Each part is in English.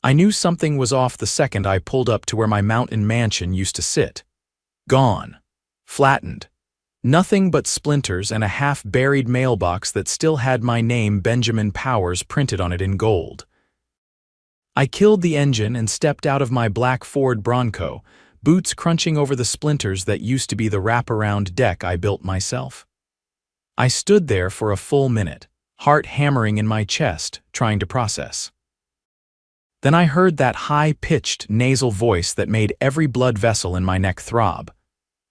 I knew something was off the second I pulled up to where my mountain mansion used to sit. Gone. Flattened. Nothing but splinters and a half-buried mailbox that still had my name, Benjamin Powers, printed on it in gold. I killed the engine and stepped out of my black Ford Bronco, boots crunching over the splinters that used to be the wraparound deck I built myself. I stood there for a full minute, heart hammering in my chest, trying to process. Then I heard that high-pitched, nasal voice that made every blood vessel in my neck throb.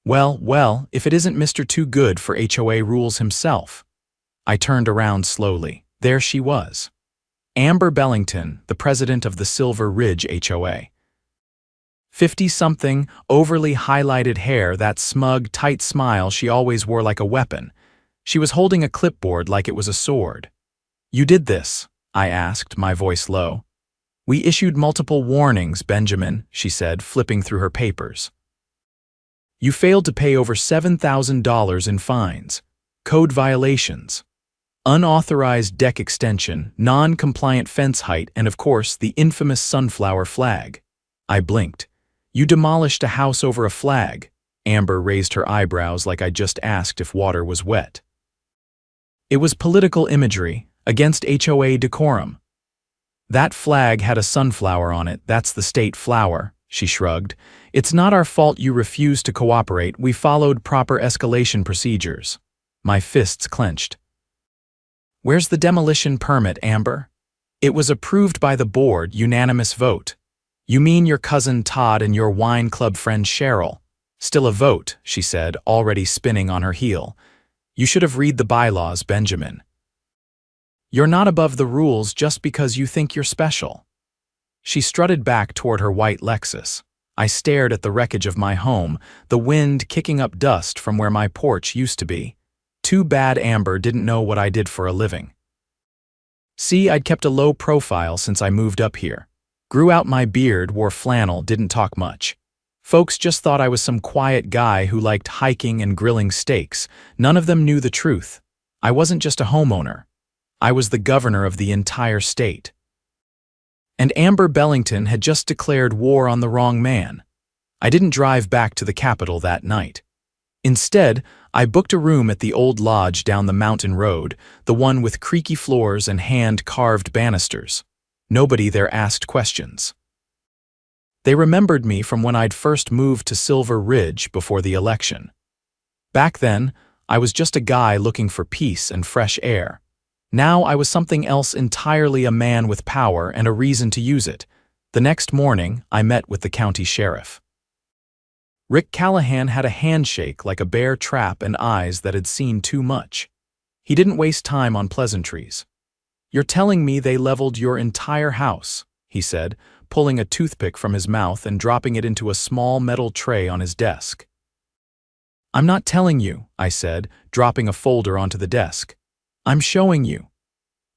Well, if it isn't Mr. Too Good for HOA rules himself. I turned around slowly. There she was. Amber Bellington, the president of the Silver Ridge HOA. 50-something, overly highlighted hair, that smug, tight smile she always wore like a weapon. She was holding a clipboard like it was a sword. "You did this?" I asked, my voice low. "We issued multiple warnings, Benjamin," she said, flipping through her papers. "You failed to pay over $7,000 in fines, code violations, unauthorized deck extension, non-compliant fence height, and of course, the infamous sunflower flag." I blinked. "You demolished a house over a flag." Amber raised her eyebrows like I just asked if water was wet. "It was political imagery, against HOA decorum." "That flag had a sunflower on it, that's the state flower," she shrugged. "It's not our fault you refused to cooperate, we followed proper escalation procedures." My fists clenched. "Where's the demolition permit, Amber?" "It was approved by the board, unanimous vote." "You mean your cousin Todd and your wine club friend Cheryl?" "Still a vote," she said, already spinning on her heel. "You should have read the bylaws, Benjamin. You're not above the rules just because you think you're special." She strutted back toward her white Lexus. I stared at the wreckage of my home, the wind kicking up dust from where my porch used to be. Too bad Amber didn't know what I did for a living. See, I'd kept a low profile since I moved up here. Grew out my beard, wore flannel, didn't talk much. Folks just thought I was some quiet guy who liked hiking and grilling steaks. None of them knew the truth. I wasn't just a homeowner. I was the governor of the entire state. And Amber Bellington had just declared war on the wrong man. I didn't drive back to the Capitol that night. Instead, I booked a room at the old lodge down the mountain road, the one with creaky floors and hand-carved banisters. Nobody there asked questions. They remembered me from when I'd first moved to Silver Ridge before the election. Back then, I was just a guy looking for peace and fresh air. Now I was something else entirely, a man with power and a reason to use it. The next morning, I met with the county sheriff. Rick Callahan had a handshake like a bear trap and eyes that had seen too much. He didn't waste time on pleasantries. "You're telling me they leveled your entire house," he said, pulling a toothpick from his mouth and dropping it into a small metal tray on his desk. "I'm not telling you," I said, dropping a folder onto the desk. "I'm showing you."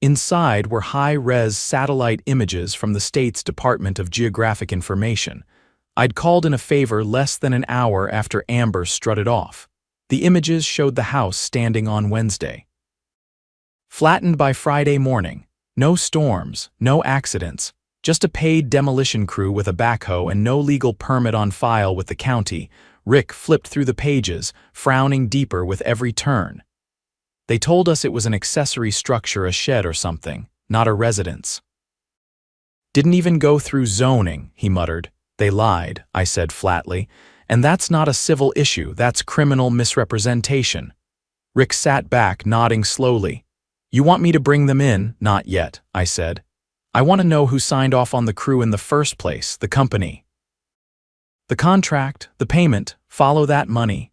Inside were high-res satellite images from the state's Department of Geographic Information. I'd called in a favor less than an hour after Amber strutted off. The images showed the house standing on Wednesday. Flattened by Friday morning. No storms, no accidents, just a paid demolition crew with a backhoe and no legal permit on file with the county. Rick flipped through the pages, frowning deeper with every turn. They told us it was an accessory structure, a shed or something, not a residence. "Didn't even go through zoning," he muttered. "They lied," I said flatly. "And that's not a civil issue, that's criminal misrepresentation." Rick sat back, nodding slowly. "You want me to bring them in?" "Not yet," I said. "I want to know who signed off on the crew in the first place, the company. The contract, the payment, follow that money."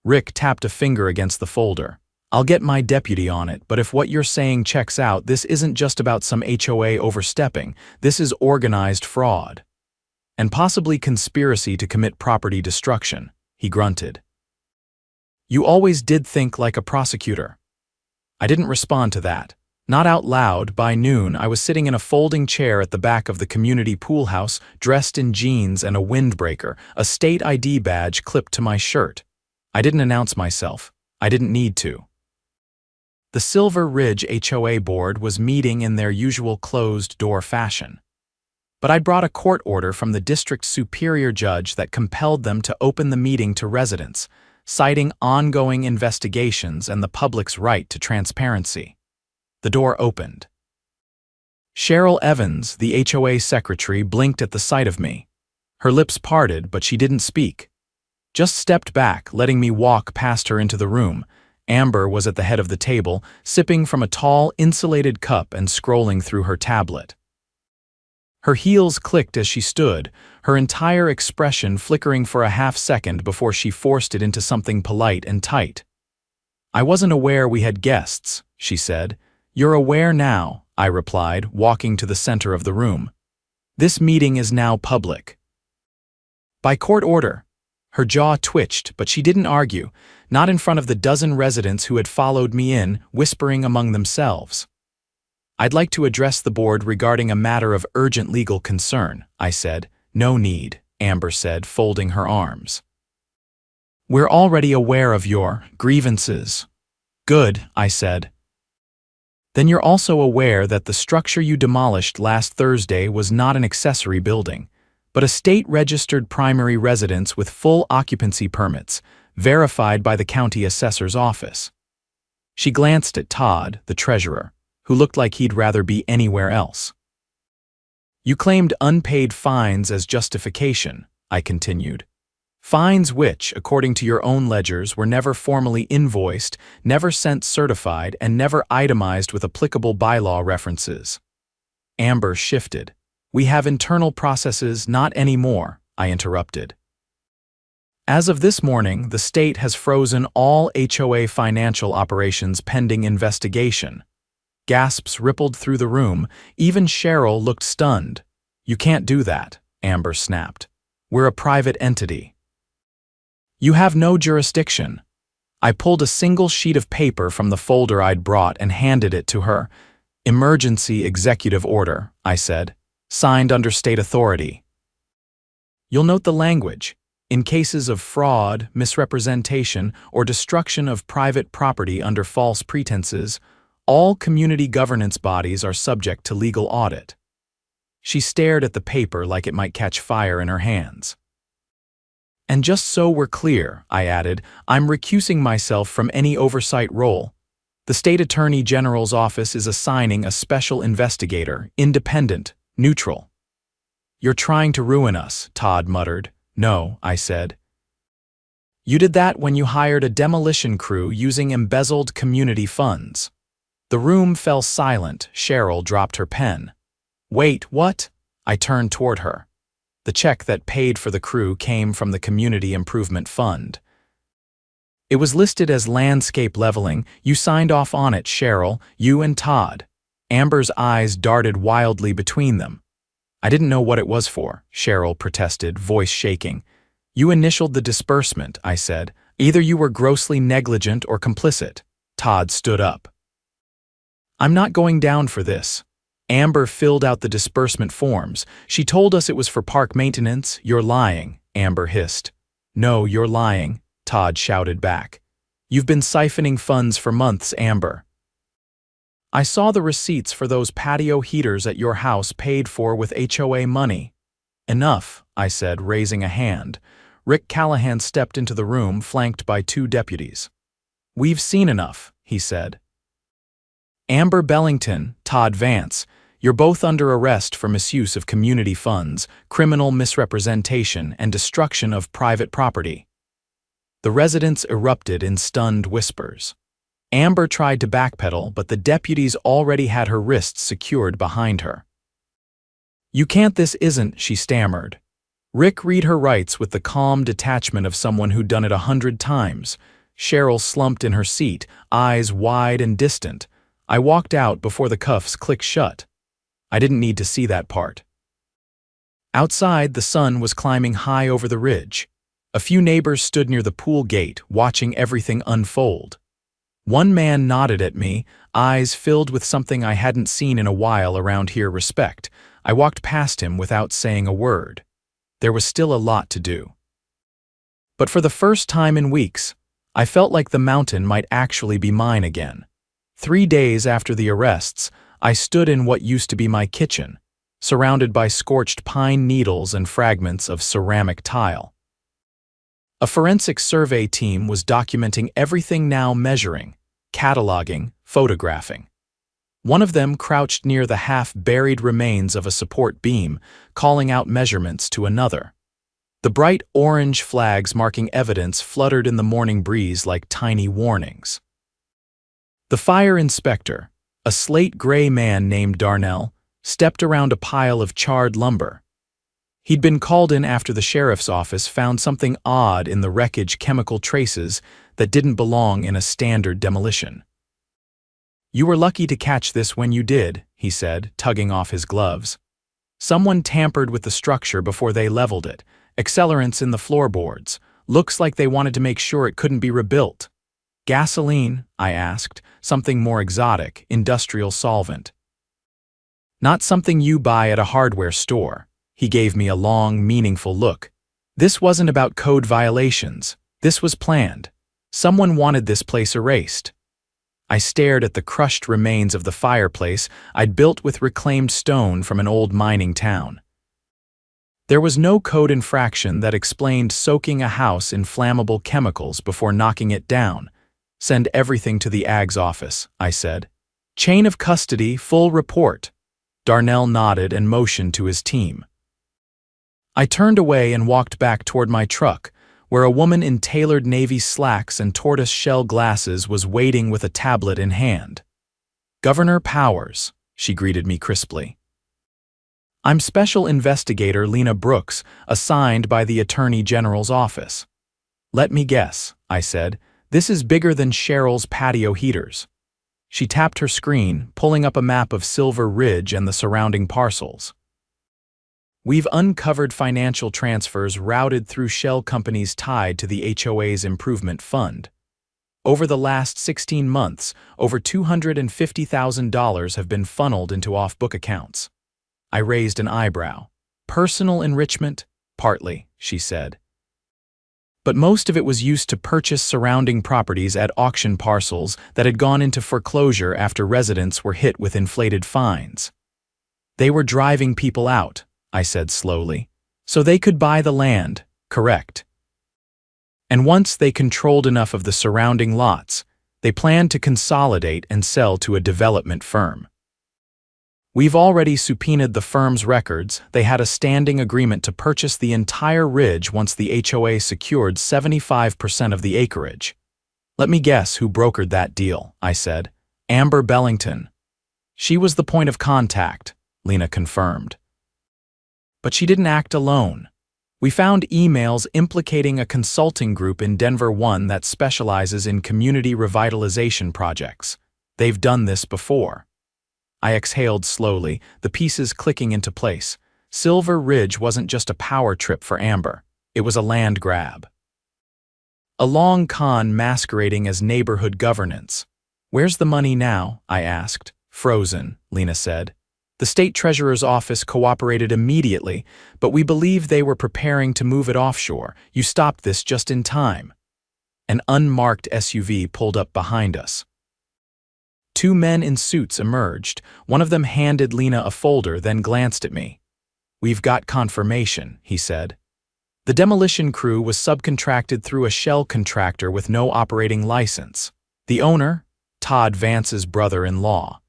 Rick tapped a finger against the folder. "I'll get my deputy on it, but if what you're saying checks out, this isn't just about some HOA overstepping, this is organized fraud. And possibly conspiracy to commit property destruction," he grunted. "You always did think like a prosecutor." I didn't respond to that. Not out loud. By noon, I was sitting in a folding chair at the back of the community pool house, dressed in jeans and a windbreaker, a state ID badge clipped to my shirt. I didn't announce myself. I didn't need to. The Silver Ridge HOA board was meeting in their usual closed-door fashion. but I'd brought a court order from the district superior judge that compelled them to open the meeting to residents, citing ongoing investigations and the public's right to transparency. The door opened. Cheryl Evans, the HOA secretary, blinked at the sight of me. Her lips parted, but she didn't speak. Just stepped back, letting me walk past her into the room. Amber was at the head of the table, sipping from a tall, insulated cup and scrolling through her tablet. Her heels clicked as she stood, her entire expression flickering for a half-second before she forced it into something polite and tight. "I wasn't aware we had guests," she said. "You're aware now," I replied, walking to the center of the room. "This meeting is now public." "By court order." Her jaw twitched, but she didn't argue, not in front of the dozen residents who had followed me in, whispering among themselves. "I'd like to address the board regarding a matter of urgent legal concern," I said. "No need," Amber said, folding her arms. "We're already aware of your grievances." "Good," I said. "Then you're also aware that the structure you demolished last Thursday was not an accessory building, but a state-registered primary residence with full occupancy permits, verified by the county assessor's office." She glanced at Todd, the treasurer, who looked like he'd rather be anywhere else. "You claimed unpaid fines as justification," I continued. "Fines which, according to your own ledgers, were never formally invoiced, never sent certified, and never itemized with applicable bylaw references." Amber shifted. "We have internal processes, not anymore," I interrupted. "As of this morning, the state has frozen all HOA financial operations pending investigation." Gasps rippled through the room. Even Cheryl looked stunned. "You can't do that," Amber snapped. "We're a private entity." "You have no jurisdiction." I pulled a single sheet of paper from the folder I'd brought and handed it to her. "Emergency executive order," I said. "Signed under state authority." "You'll note the language. In cases of fraud, misrepresentation, or destruction of private property under false pretenses, all community governance bodies are subject to legal audit." She stared at the paper like it might catch fire in her hands. "And just so we're clear," I added, "I'm recusing myself from any oversight role. The State Attorney General's office is assigning a special investigator, independent, neutral." "You're trying to ruin us," Todd muttered. "No," I said. "You did that when you hired a demolition crew using embezzled community funds." The room fell silent. Cheryl dropped her pen. "Wait, what?" I turned toward her. The check that paid for the crew came from the Community Improvement Fund. "It was listed as landscape leveling. You signed off on it, Cheryl, you and Todd." Amber's eyes darted wildly between them. "I didn't know what it was for," Cheryl protested, voice shaking. "You initialed the disbursement," I said. "Either you were grossly negligent or complicit." Todd stood up. "I'm not going down for this." Amber filled out the disbursement forms. "She told us it was for park maintenance." "You're lying," Amber hissed. "No, you're lying," Todd shouted back. "You've been siphoning funds for months, Amber." "I saw the receipts for those patio heaters at your house paid for with HOA money." "Enough," I said, raising a hand. Rick Callahan stepped into the room, flanked by 2 deputies. "We've seen enough," he said. "Amber Bellington, Todd Vance, you're both under arrest for misuse of community funds, criminal misrepresentation, and destruction of private property." The residents erupted in stunned whispers. Amber tried to backpedal, but the deputies already had her wrists secured behind her. "You can't, this isn't," she stammered. Rick read her rights with the calm detachment of someone who'd done it 100 times. Cheryl slumped in her seat, eyes wide and distant. I walked out before the cuffs clicked shut. I didn't need to see that part. Outside, the sun was climbing high over the ridge. A few neighbors stood near the pool gate, watching everything unfold. One man nodded at me, eyes filled with something I hadn't seen in a while around here: respect. I walked past him without saying a word. There was still a lot to do. But for the first time in weeks, I felt like the mountain might actually be mine again. 3 days after the arrests, I stood in what used to be my kitchen, surrounded by scorched pine needles and fragments of ceramic tile. A forensic survey team was documenting everything, now measuring, cataloging, photographing. One of them crouched near the half-buried remains of a support beam, calling out measurements to another. The bright orange flags marking evidence fluttered in the morning breeze like tiny warnings. The fire inspector, a slate-gray man named Darnell, stepped around a pile of charred lumber. He'd been called in after the sheriff's office found something odd in the wreckage, chemical traces that didn't belong in a standard demolition. "You were lucky to catch this when you did," he said, tugging off his gloves. "Someone tampered with the structure before they leveled it. Accelerants in the floorboards. Looks like they wanted to make sure it couldn't be rebuilt." "Gasoline?" I asked. "Something more exotic, industrial solvent?" "Not something you buy at a hardware store." He gave me a long, meaningful look. "This wasn't about code violations. This was planned. Someone wanted this place erased." I stared at the crushed remains of the fireplace I'd built with reclaimed stone from an old mining town. There was no code infraction that explained soaking a house in flammable chemicals before knocking it down. "Send everything to the AG's office," I said. "Chain of custody, full report." Darnell nodded and motioned to his team. I turned away and walked back toward my truck, where a woman in tailored navy slacks and tortoise-shell glasses was waiting with a tablet in hand. "Governor Powers," she greeted me crisply. "I'm Special Investigator Lena Brooks, assigned by the Attorney General's office." "Let me guess," I said. "This is bigger than Cheryl's patio heaters." She tapped her screen, pulling up a map of Silver Ridge and the surrounding parcels. "We've uncovered financial transfers routed through shell companies tied to the HOA's improvement fund. Over the last 16 months, over $250,000 have been funneled into off-book accounts." I raised an eyebrow. "Personal enrichment?" "Partly," she said. "But most of it was used to purchase surrounding properties at auction parcels that had gone into foreclosure after residents were hit with inflated fines." "They were driving people out," I said slowly, "so they could buy the land, correct? And once they controlled enough of the surrounding lots, they planned to consolidate and sell to a development firm. We've already subpoenaed the firm's records. They had a standing agreement to purchase the entire ridge once the HOA secured 75% of the acreage." "Let me guess who brokered that deal," I said. "Amber Bellington." "She was the point of contact," Lena confirmed. "But she didn't act alone. We found emails implicating a consulting group in Denver that specializes in community revitalization projects. They've done this before." I exhaled slowly, the pieces clicking into place. Silver Ridge wasn't just a power trip for Amber. It was a land grab. A long con masquerading as neighborhood governance. "Where's the money now?" I asked. "Frozen," Lena said. "The state treasurer's office cooperated immediately, but we believe they were preparing to move it offshore. You stopped this just in time." An unmarked SUV pulled up behind us. Two men in suits emerged. One of them handed Lena a folder, then glanced at me. "We've got confirmation," he said. The demolition crew was subcontracted through a shell contractor with no operating license. The owner, Todd Vance's brother-in-law.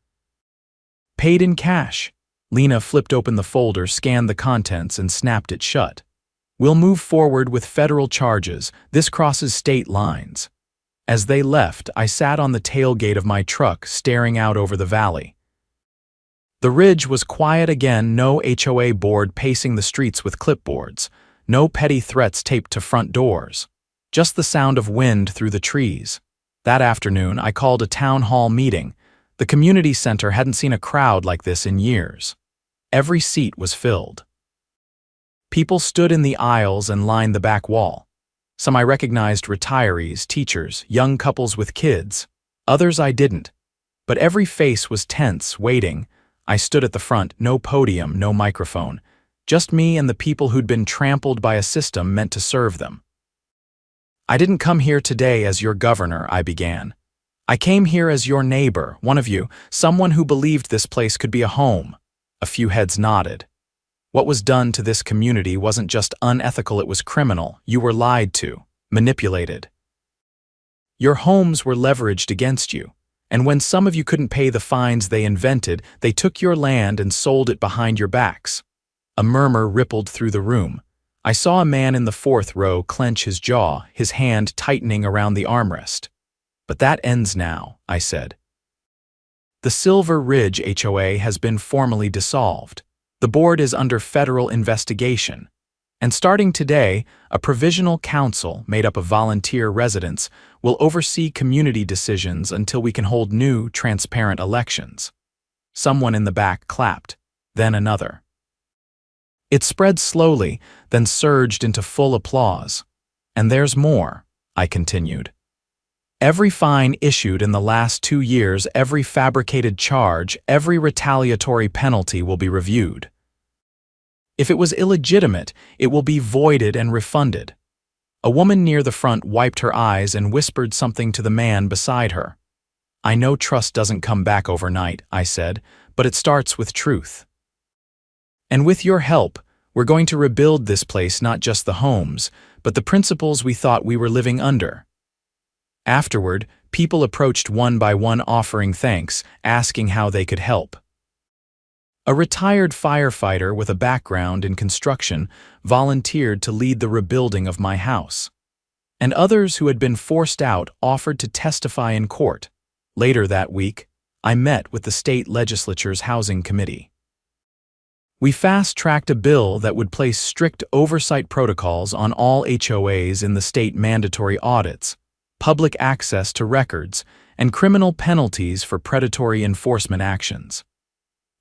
"Paid in cash." Lena flipped open the folder, scanned the contents, and snapped it shut. "We'll move forward with federal charges. This crosses state lines." As they left, I sat on the tailgate of my truck, staring out over the valley. The ridge was quiet again, no HOA board pacing the streets with clipboards, no petty threats taped to front doors, just the sound of wind through the trees. That afternoon, I called a town hall meeting. The community center hadn't seen a crowd like this in years. Every seat was filled. People stood in the aisles and lined the back wall. Some I recognized: retirees, teachers, young couples with kids. Others I didn't. But every face was tense, waiting. I stood at the front, no podium, no microphone. Just me and the people who'd been trampled by a system meant to serve them. "I didn't come here today as your governor," I began. "I came here as your neighbor, one of you, someone who believed this place could be a home. A few heads nodded. What was done to this community wasn't just unethical, it was criminal. You were lied to, manipulated. Your homes were leveraged against you, and when some of you couldn't pay the fines they invented, they took your land and sold it behind your backs. A murmur rippled through the room. I saw a man in the fourth row clench his jaw, his hand tightening around the armrest. But that ends now, I said. The Silver Ridge HOA has been formally dissolved. The board is under federal investigation. And starting today, a provisional council made up of volunteer residents will oversee community decisions until we can hold new, transparent elections. Someone in the back clapped, then another. It spread slowly, then surged into full applause. And there's more, I continued. Every fine issued in the last 2 years, every fabricated charge, every retaliatory penalty will be reviewed. If it was illegitimate, it will be voided and refunded. A woman near the front wiped her eyes and whispered something to the man beside her. I know trust doesn't come back overnight, I said, but it starts with truth. And with your help, we're going to rebuild this place, not just the homes, but the principles we thought we were living under. Afterward, people approached one by one offering thanks, asking how they could help. A retired firefighter with a background in construction volunteered to lead the rebuilding of my house. And others who had been forced out offered to testify in court. Later that week, I met with the state legislature's housing committee. We fast-tracked a bill that would place strict oversight protocols on all HOAs in the state, mandatory audits, public access to records, and criminal penalties for predatory enforcement actions.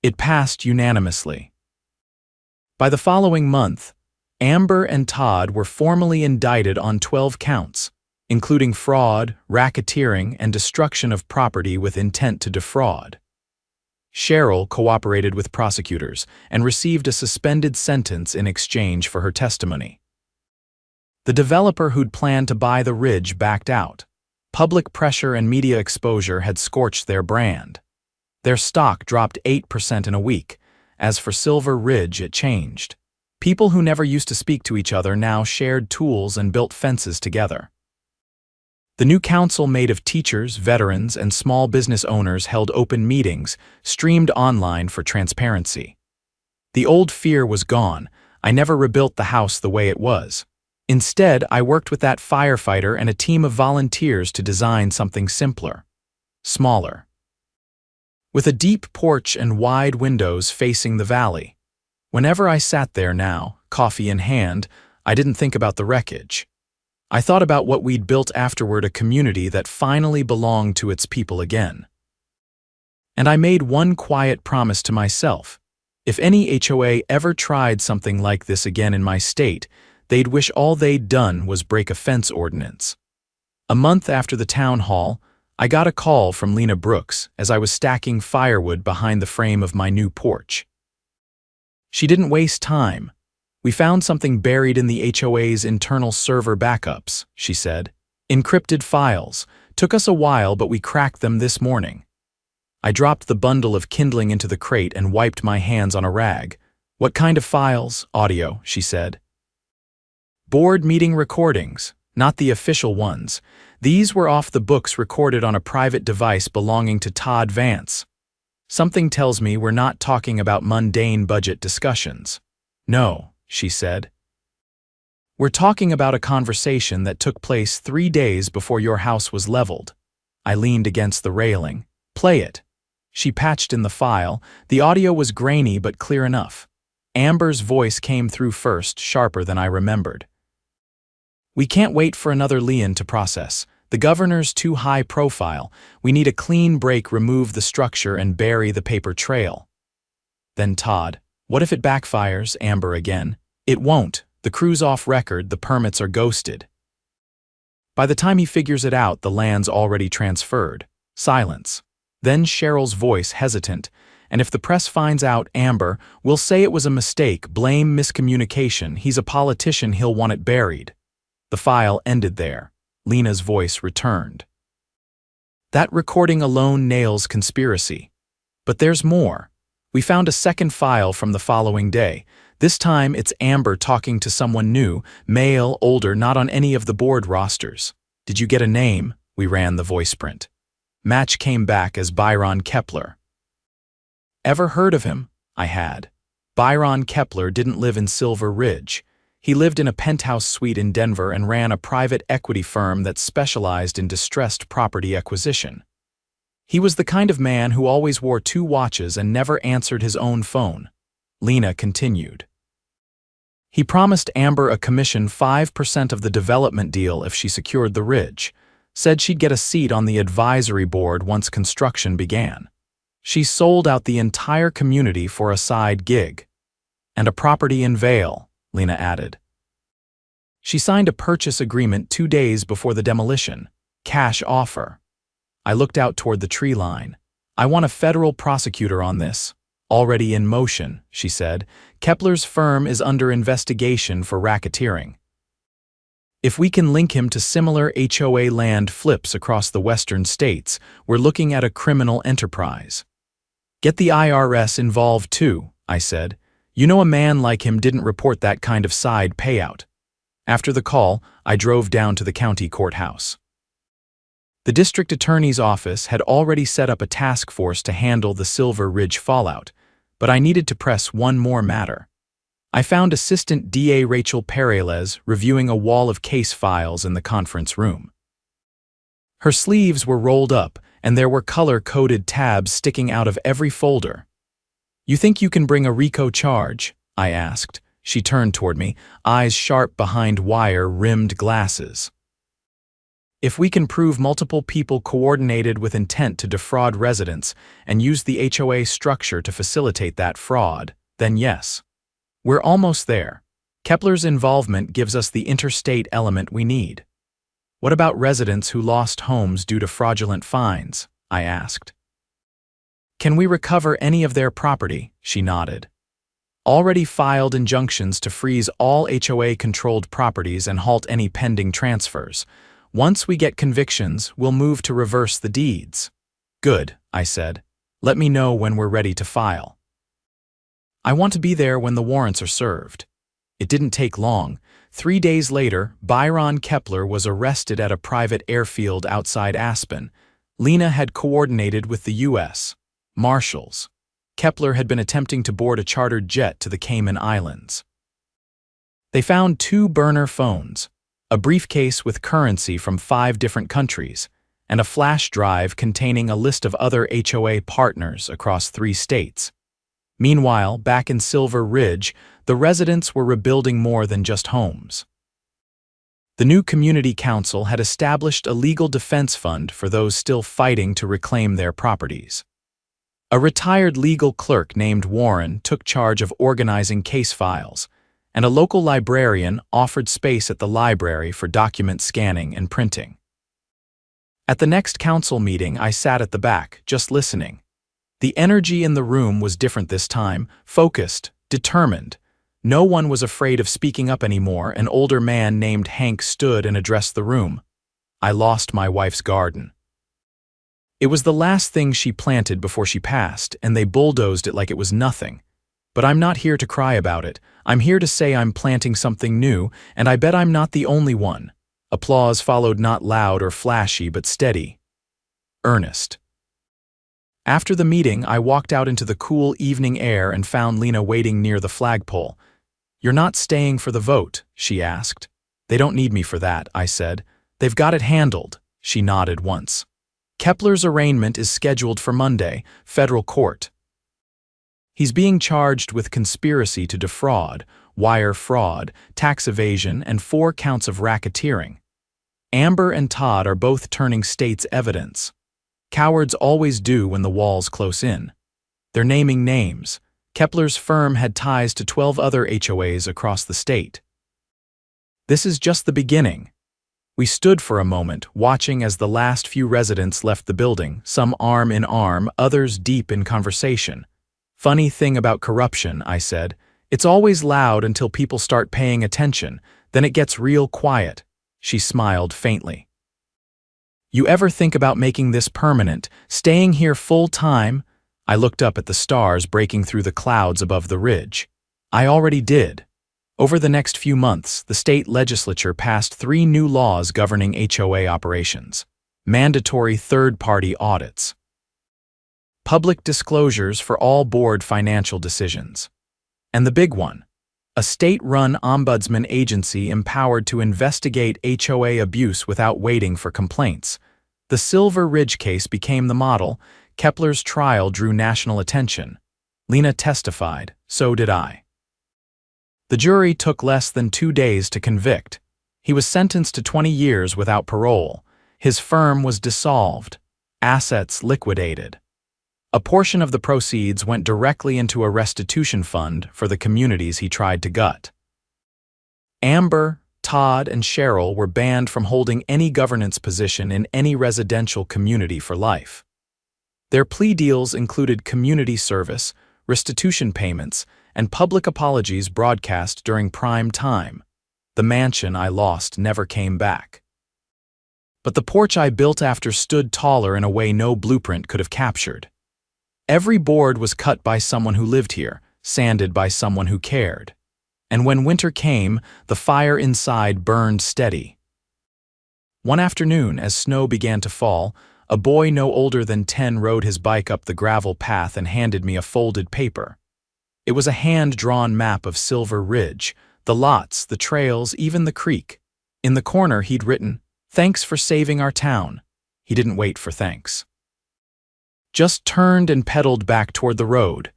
It passed unanimously. By the following month, Amber and Todd were formally indicted on 12 counts, including fraud, racketeering, and destruction of property with intent to defraud. Cheryl cooperated with prosecutors and received a suspended sentence in exchange for her testimony. The developer who'd planned to buy the Ridge backed out. Public pressure and media exposure had scorched their brand. Their stock dropped 8% in a week. As for Silver Ridge, it changed. People who never used to speak to each other now shared tools and built fences together. The new council, made of teachers, veterans, and small business owners, held open meetings, streamed online for transparency. The old fear was gone. I never rebuilt the house the way it was. Instead, I worked with that firefighter and a team of volunteers to design something simpler, smaller, with a deep porch and wide windows facing the valley. Whenever I sat there now, coffee in hand, I didn't think about the wreckage. I thought about what we'd built afterward, a community that finally belonged to its people again. And I made one quiet promise to myself. If any HOA ever tried something like this again in my state, they'd wish all they'd done was break a fence ordinance. A month after the town hall, I got a call from Lena Brooks as I was stacking firewood behind the frame of my new porch. She didn't waste time. We found something buried in the HOA's internal server backups, she said. Encrypted files. Took us a while, but we cracked them this morning. I dropped the bundle of kindling into the crate and wiped my hands on a rag. What kind of files? Audio, she said. Board meeting recordings, not the official ones. These were off the books, recorded on a private device belonging to Todd Vance. Something tells me we're not talking about mundane budget discussions. No, she said. We're talking about a conversation that took place 3 days before your house was leveled. I leaned against the railing. Play it. She patched in the file. The audio was grainy but clear enough. Amber's voice came through first, sharper than I remembered. We can't wait for another lien to process. The governor's too high profile. We need a clean break, remove the structure, and bury the paper trail. Then Todd, what if it backfires? Amber again. It won't. The crew's off record, the permits are ghosted. By the time he figures it out, the land's already transferred. Silence. Then Cheryl's voice, hesitant. And if the press finds out, Amber, we'll say it was a mistake, blame miscommunication. He's a politician, he'll want it buried. The file ended there. Lena's voice returned. That recording alone nails conspiracy. But there's more. We found a second file from the following day. This time it's Amber talking to someone new, male, older, not on any of the board rosters. "Did you get a name?" We ran the voice print. Match came back as Byron Kepler. Ever heard of him? I had. Byron Kepler didn't live in Silver Ridge. He lived in a penthouse suite in Denver and ran a private equity firm that specialized in distressed property acquisition. He was the kind of man who always wore 2 watches and never answered his own phone. Lena continued. He promised Amber a commission 5% of the development deal if she secured the ridge. Said she'd get a seat on the advisory board once construction began. She sold out the entire community for a side gig. And a property in Vail, Lena added. She signed a purchase agreement 2 days before the demolition. Cash offer. I looked out toward the tree line. "I want a federal prosecutor on this." "Already in motion," she said. "Kepler's firm is under investigation for racketeering. If we can link him to similar HOA land flips across the western states, we're looking at a criminal enterprise." "Get the IRS involved too," I said. "You know, a man like him didn't report that kind of side payout." After the call, I drove down to the county courthouse. The district attorney's office had already set up a task force to handle the Silver Ridge fallout, but I needed to press one more matter. I found Assistant DA Rachel Perales reviewing a wall of case files in the conference room. Her sleeves were rolled up, and there were color-coded tabs sticking out of every folder. "You think you can bring a RICO charge?" I asked. She turned toward me, eyes sharp behind wire-rimmed glasses. "If we can prove multiple people coordinated with intent to defraud residents and use the HOA structure to facilitate that fraud, then yes. We're almost there. Kepler's involvement gives us the interstate element we need." "What about residents who lost homes due to fraudulent fines?" I asked. "Can we recover any of their property?" She nodded. "Already filed injunctions to freeze all HOA-controlled properties and halt any pending transfers. Once we get convictions, we'll move to reverse the deeds." "Good," I said. "Let me know when we're ready to file." "I want to be there when the warrants are served." It didn't take long. 3 days later, Byron Kepler was arrested at a private airfield outside Aspen. Lena had coordinated with the U.S. Marshals. Kepler had been attempting to board a chartered jet to the Cayman Islands. They found 2 burner phones, a briefcase with currency from 5 different countries, and a flash drive containing a list of other HOA partners across 3 states. Meanwhile, back in Silver Ridge, the residents were rebuilding more than just homes. The new community council had established a legal defense fund for those still fighting to reclaim their properties. A retired legal clerk named Warren took charge of organizing case files, and a local librarian offered space at the library for document scanning and printing. At the next council meeting, I sat at the back, just listening. The energy in the room was different this time, focused, determined. No one was afraid of speaking up anymore. An older man named Hank stood and addressed the room. "I lost my wife's garden. It was the last thing she planted before she passed, and they bulldozed it like it was nothing. But I'm not here to cry about it. I'm here to say I'm planting something new, and I bet I'm not the only one." Applause followed, not loud or flashy, but steady. Earnest. After the meeting, I walked out into the cool evening air and found Lena waiting near the flagpole. "You're not staying for the vote?" she asked. "They don't need me for that," I said. "They've got it handled." She nodded once. "Kepler's arraignment is scheduled for Monday, federal court. He's being charged with conspiracy to defraud, wire fraud, tax evasion, and 4 counts of racketeering. Amber and Todd are both turning state's evidence. Cowards always do when the wall's close in. They're naming names. Kepler's firm had ties to 12 other HOAs across the state. This is just the beginning." We stood for a moment, watching as the last few residents left the building, some arm in arm, others deep in conversation. "Funny thing about corruption," I said. "It's always loud until people start paying attention, then it gets real quiet." She smiled faintly. "You ever think about making this permanent, staying here full-time?" I looked up at the stars breaking through the clouds above the ridge. I already did. Over the next few months, the state legislature passed 3 new laws governing HOA operations. Mandatory third-party audits. Public disclosures for all board financial decisions. And the big one, a state-run ombudsman agency empowered to investigate HOA abuse without waiting for complaints. The Silver Ridge case became the model. Kepler's trial drew national attention. Lena testified, so did I. The jury took less than 2 days to convict. He was sentenced to 20 years without parole. His firm was dissolved, assets liquidated. A portion of the proceeds went directly into a restitution fund for the communities he tried to gut. Amber, Todd, and Cheryl were banned from holding any governance position in any residential community for life. Their plea deals included community service, restitution payments, and public apologies broadcast during prime time. The mansion I lost never came back. But the porch I built after stood taller in a way no blueprint could have captured. Every board was cut by someone who lived here, sanded by someone who cared. And when winter came, the fire inside burned steady. One afternoon, as snow began to fall, a boy no older than 10 rode his bike up the gravel path and handed me a folded paper. It was a hand-drawn map of Silver Ridge, the lots, the trails, even the creek. In the corner he'd written, "Thanks for saving our town." He didn't wait for thanks. Just turned and pedaled back toward the road.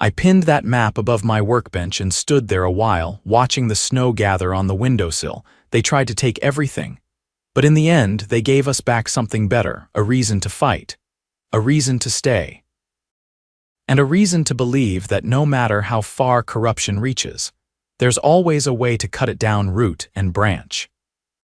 I pinned that map above my workbench and stood there a while, watching the snow gather on the windowsill. They tried to take everything. But in the end, they gave us back something better, a reason to fight, a reason to stay, and a reason to believe that no matter how far corruption reaches, there's always a way to cut it down root and branch.